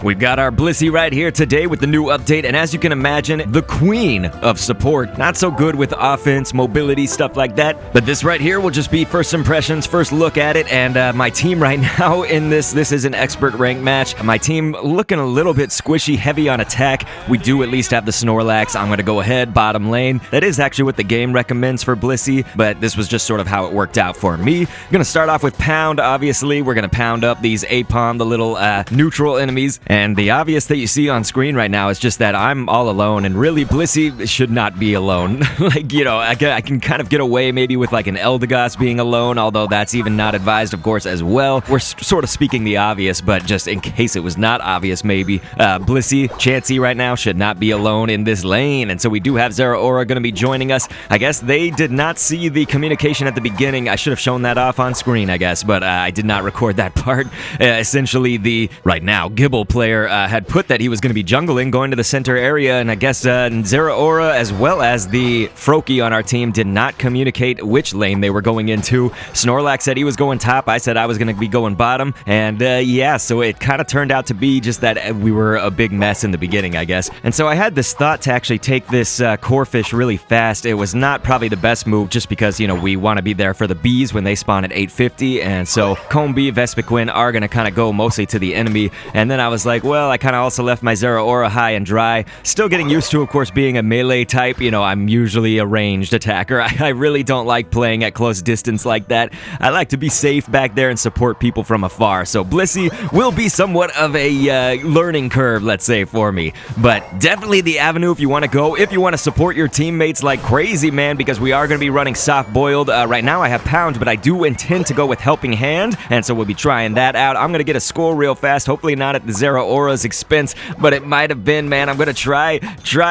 We've got our Blissey right here today with the new update, and as you can imagine, the queen of support. Not so good with offense, mobility, stuff like that, but this right here will just be first impressions, first look at it, and my team right now in this is an expert rank match. My team looking a little bit squishy, heavy on attack. We do at least have the Snorlax. I'm going to go ahead, bottom lane. That is actually what the game recommends for Blissey, but this was just sort of how it worked out for me. I'm going to start off with Pound, obviously. We're going to pound up these Apom, the little neutral enemies, and the obvious that you see on screen right now is just that I'm all alone, and really Blissey should not be alone. Like, you know, I can kind of get away maybe with like an Eldegoss being alone, although that's even not advised, of course, as well. We're sort of speaking the obvious, but just in case it was not obvious, maybe Blissey, Chansey right now should not be alone in this lane, and so we do have Zeraora going to be joining us. I guess they did not see the communication at the beginning. I should have shown that off on screen, I guess, but I did not record that part. Essentially, the right now Gibble player had put that he was going to be jungling, going to the center area, and I guess Zeraora as well as the Froakie on our team did not communicate which lane they were going into. Snorlax said he was going top. I said I was going to be going bottom, and yeah, so it kind of turned out to be just that we were a big mess in the beginning, I guess. And so I had this thought to actually take this Corphish really fast. It was not probably the best move just because, you know, we want to be there for the bees when they spawn at 850, and so Combi, Vespiquen are going to kind of go mostly to the enemy. And then I was like, well, I kind of also left my Zeraora high and dry. Still getting used to, of course, being a melee type. You know, I'm usually a ranged attacker. I really don't like playing at close distance like that. I like to be safe back there and support people from afar. So Blissey will be somewhat of a learning curve, let's say, for me. But definitely the avenue if you want to go, if you want to support your teammates like crazy, man, because we are going to be running soft-boiled. Right now I have Pound, but I do intend to go with Helping Hand, and so we'll be trying that out. I'm going to get a score real fast, hopefully not at the Zeraora's expense, but it might have been, man. I'm going to try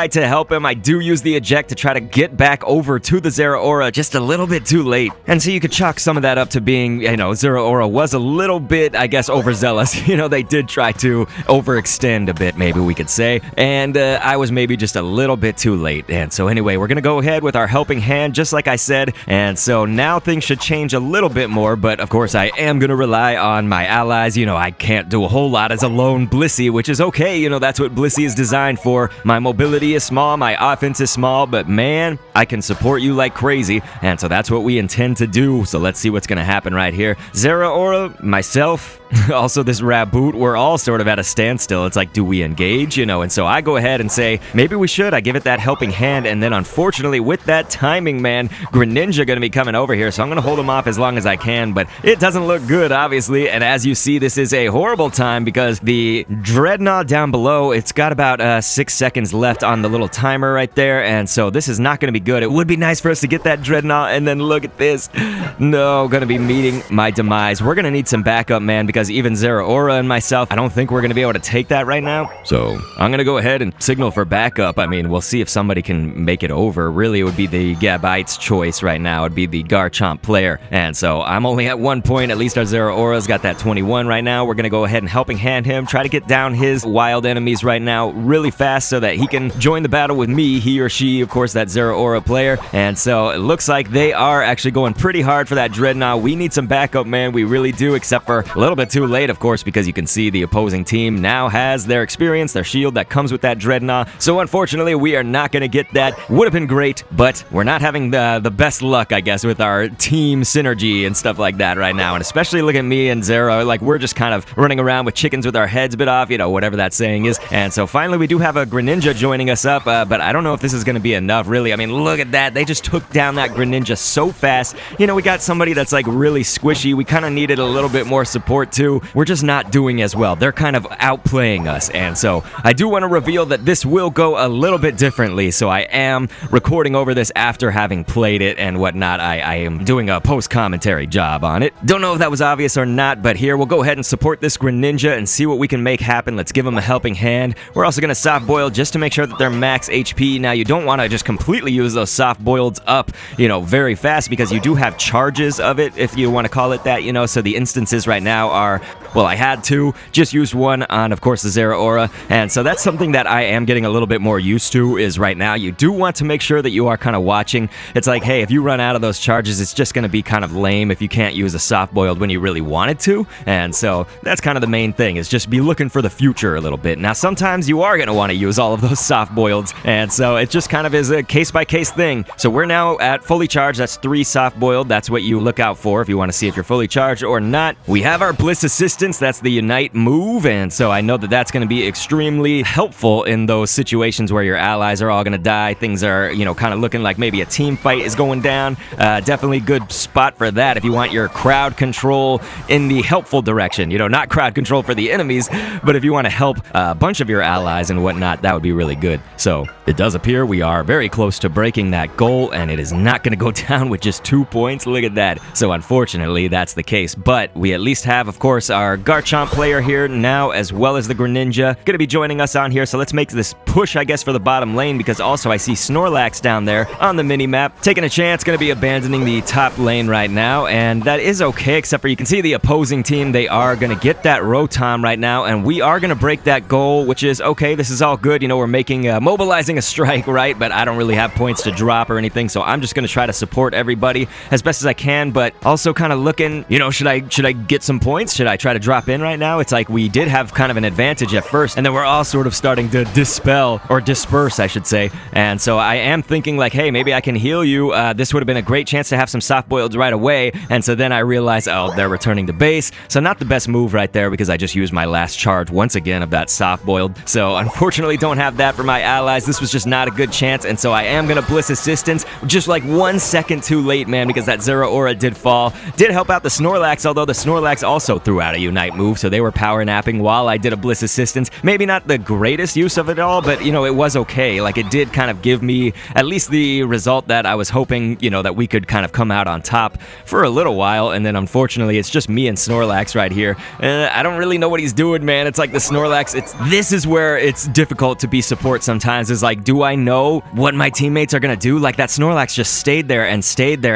to help him. I do use the eject to try to get back over to the Zeraora just a little bit too late. And so you could chalk some of that up to being, you know, Zeraora was a little bit, I guess, overzealous. You know, they did try to overextend a bit, maybe we could say, and I was maybe just a little bit too late. And so anyway, we're going to go ahead with our Helping Hand, just like I said, and so now things should change a little bit more, but of course I am going to rely on my allies. You know, I can't do a whole lot as a lone Blissey, which is okay. You know, that's what Blissey is designed for. My mobility is small, my offense is small, but man, I can support you like crazy, and so that's what we intend to do. So let's see what's going to happen right here. Zeraora, myself, also this Raboot, we're all sort of at a standstill. It's like, do we engage? You know, and so I go ahead and say, maybe we should. I give it that Helping Hand, and then unfortunately with that timing, man, Greninja going to be coming over here, so I'm going to hold him off as long as I can, but it doesn't look good, obviously, and as you see, this is a horrible time because the Dreadnought down below, it's got about 6 seconds left on the little timer right there, and so this is not going to be good. It would be nice for us to get that Dreadnought, and then look at this. No, going to be meeting my demise. We're going to need some backup, man, because even Zeraora and myself, I don't think we're going to be able to take that right now. So I'm going to go ahead and signal for backup. I mean, we'll see if somebody can make it over. Really, it would be the Gabite's choice right now. It would be the Garchomp player. And so I'm only at 1 point. At least our Zeraora's got that 21 right now. We're going to go ahead and Helping Hand him, try to get down his wild enemies right now really fast so that he can join the battle with me, he or she, of course, that Zeraora player. And so it looks like they are actually going pretty hard for that Dreadnought. We need some backup, man. We really do, except for a little bit too late, of course, because you can see the opposing team now has their experience, their shield that comes with that Dreadnought. So unfortunately, we are not going to get that. Would have been great, but we're not having the best luck, I guess, with our team synergy and stuff like that right now. And especially look at me and Zera, like we're just kind of running around with chickens with our heads bit off, you know, whatever that saying is. And so finally we do have a Greninja joining us up, but I don't know if this is going to be enough, really. I mean, look at that. They just took down that Greninja so fast. You know, we got somebody that's like really squishy. We kind of needed a little bit more support too. We're just not doing as well. They're kind of outplaying us, and so I do want to reveal that this will go a little bit differently, so I am recording over this after having played it and whatnot. I am doing a post-commentary job on it. Don't know if that was obvious or not, but here, we'll go ahead and support this Greninja and see what we can make happen. Let's give them a Helping Hand. We're also going to soft-boil just to make sure that they're max HP. Now, you don't want to just completely use those soft-boileds up, you know, very fast, because you do have charges of it, if you want to call it that, you know, so the instances right now are well, I had to. Just used one on, of course, the Zeraora. And so that's something that I am getting a little bit more used to is right now. You do want to make sure that you are kind of watching. It's like, hey, if you run out of those charges, it's just going to be kind of lame if you can't use a soft-boiled when you really wanted to. And so that's kind of the main thing, is just be looking for the future a little bit. Now, sometimes you are going to want to use all of those soft-boileds, and so it just kind of is a case-by-case thing. So we're now at fully charged. That's 3 soft-boiled. That's what you look out for if you want to see if you're fully charged or not. We have our Bliss Assistance. That's the Unite move, and so I know that that's going to be extremely helpful in those situations where your allies are all going to die. Things are, kind of looking like maybe a team fight is going down. Definitely good spot for that if you want your crowd control in the helpful direction. Not crowd control for the enemies, but if you want to help a bunch of your allies and whatnot, that would be really good. So it does appear we are very close to breaking that goal, and it is not going to go down with just 2 points. Look at that. So unfortunately, that's the case. But we at least have, of course, our Garchomp player here now, as well as the Greninja, going to be joining us on here. So let's make this push, I guess, for the bottom lane, because also I see Snorlax down there on the mini-map. Taking a chance, going to be abandoning the top lane right now, and that is okay, except for you can see the opposing team, they are going to get that Rotom right now, and we are going to break that goal, which is okay. This is all good. We're making, mobilizing a strike, right? But I don't really have points to drop or anything, so I'm just going to try to support everybody as best as I can, but also kind of looking, should I get some points? Should I try to drop in right now? It's like we did have kind of an advantage at first, and then we're all sort of starting to disperse, I should say. And so I am thinking like, hey, maybe I can heal you. This would have been a great chance to have some soft-boileds right away. And so then I realized, oh, they're returning to base. So not the best move right there, because I just used my last charge once again of that soft-boiled. So unfortunately don't have that for my allies. This was just not a good chance. And so I am going to Bliss Assistance just like 1 second too late, man, because that Zeraora did fall. Did help out the Snorlax, although the Snorlax also threw out a Unite move. So they were power napping while I did a Bliss Assistance. Maybe not the greatest use of it all, but, it was okay. Like, it did kind of give me at least the result that I was hoping, that we could kind of come out on top for a little while. And then unfortunately, it's just me and Snorlax right here. I don't really know what he's doing, man. It's like the Snorlax, this is where it's difficult to be support sometimes, is like, do I know what my teammates are going to do? Like, that Snorlax just stayed there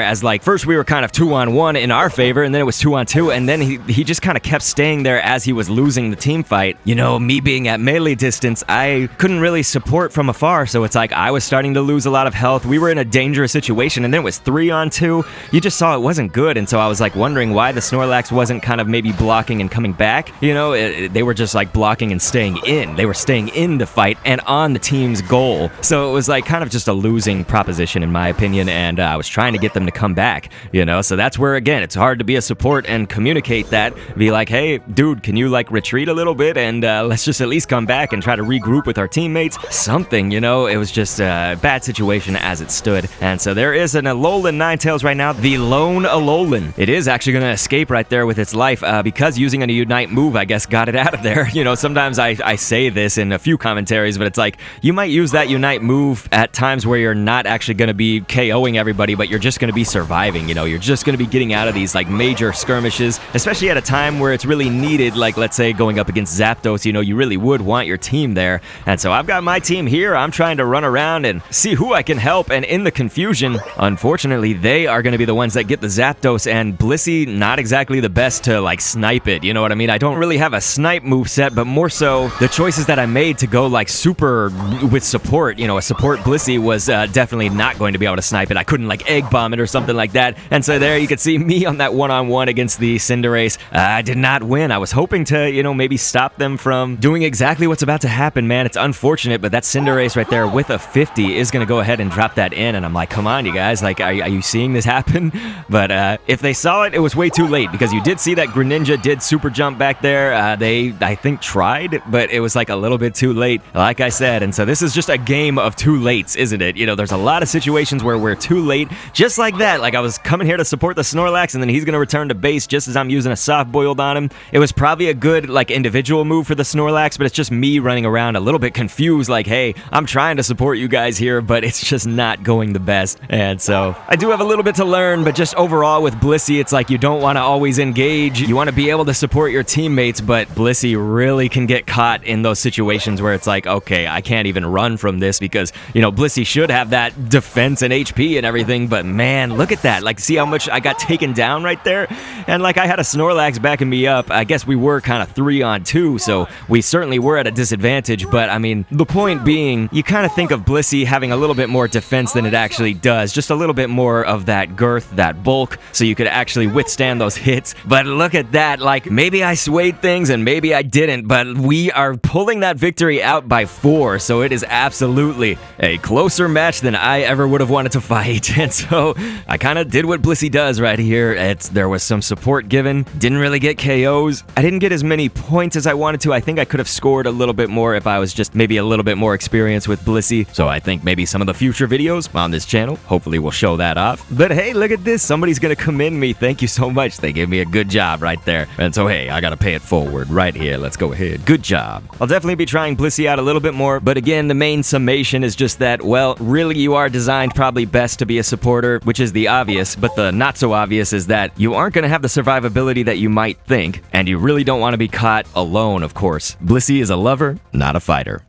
as like, first we were kind of 2-on-1 in our favor, and then it was 2-on-2, and then he just kind of kept staying there as he was losing the team fight. Me being at melee distance, I couldn't really support from afar, so it's like I was starting to lose a lot of health. We were in a dangerous situation, and then it was 3-on-2. You just saw it wasn't good, and so I was like wondering why the Snorlax wasn't kind of maybe blocking and coming back. They were just like blocking and staying in. They were staying in the fight and on the team's goal. So it was like kind of just a losing proposition in my opinion, and I was trying to get them to come back, so that's where, again, it's hard to be a support and communicate that, be like, hey, dude, can you like retreat a little bit, and let's just at least come back and try to regroup with our teammates, something, it was just a bad situation as it stood. And so there is an Alolan Ninetales right now, the lone Alolan. It is actually going to escape right there with its life, because using a Unite move, I guess, got it out of there. Sometimes I say this in a few commentaries, but it's like, you might use that Unite move at times where you're not actually going to be KOing everybody, but you're just going to be surviving, you're just going to be getting out of these like major skirmishes, especially at a time where it's really needed, like let's say going up against Zapdos, you really would want your team there. And so I've got my team here. I'm trying to run around and see who I can help, and in the confusion, unfortunately, they are going to be the ones that get the Zapdos, and Blissey, not exactly the best to like snipe it, you know what I mean? I don't really have a snipe moveset, but more so the choices that I made to go like super with support, a support Blissey was definitely not going to be able to snipe it. I couldn't like egg bomb it or something like that. And so there you can see me on that one-on-one against the Cinderace. I did not win. I was hoping to, maybe stop them from doing exactly what's about to happen, man. It's unfortunate, but that Cinderace right there with a 50 is going to go ahead and drop that in. And I'm like, come on, you guys. Like, are you seeing this happen? But if they saw it, it was way too late, because you did see that Greninja did super jump back there. They, I think, tried, but it was like a little bit too late, like I said. And so this is just a game of too lates, isn't it? There's a lot of situations where we're too late, just like that. Like, I was coming here to support the Snorlax, and then he's going to return to base just as I'm using a soft-boiled on him. It was probably a good, like, individual move for the Snorlax, but it's just me running around a little bit confused confused, like, hey, I'm trying to support you guys here, but it's just not going the best. And so I do have a little bit to learn, but just overall with Blissey, it's like you don't want to always engage. You want to be able to support your teammates, but Blissey really can get caught in those situations where it's like, okay, I can't even run from this because, Blissey should have that defense and HP and everything, but man, look at that. Like, see how much I got taken down right there? And like, I had a Snorlax backing me up. I guess we were kind of 3-on-2, so we certainly were at a disadvantage, but I mean, the point being, you kind of think of Blissey having a little bit more defense than it actually does, just a little bit more of that girth, that bulk, so you could actually withstand those hits. But look at that, like, maybe I swayed things and maybe I didn't, but we are pulling that victory out by 4, so it is absolutely a closer match than I ever would have wanted to fight. And so I kind of did what Blissey does right here. There was some support given, didn't really get KOs. I didn't get as many points as I wanted to. I think I could have scored a little bit more if I was just maybe a little bit more experienced with Blissey. So I think maybe some of the future videos on this channel hopefully will show that off. But hey, look at this. Somebody's gonna commend me. Thank you so much. They gave me a good job right there. And so hey, I gotta pay it forward right here. Let's go ahead. Good job. I'll definitely be trying Blissey out a little bit more, but again, the main summation is just that, well, really you are designed probably best to be a supporter, which is the obvious, but the not so obvious is that you aren't gonna have the survivability that you might think, and you really don't want to be caught alone, of course. Blissey is a lover, not a fighter.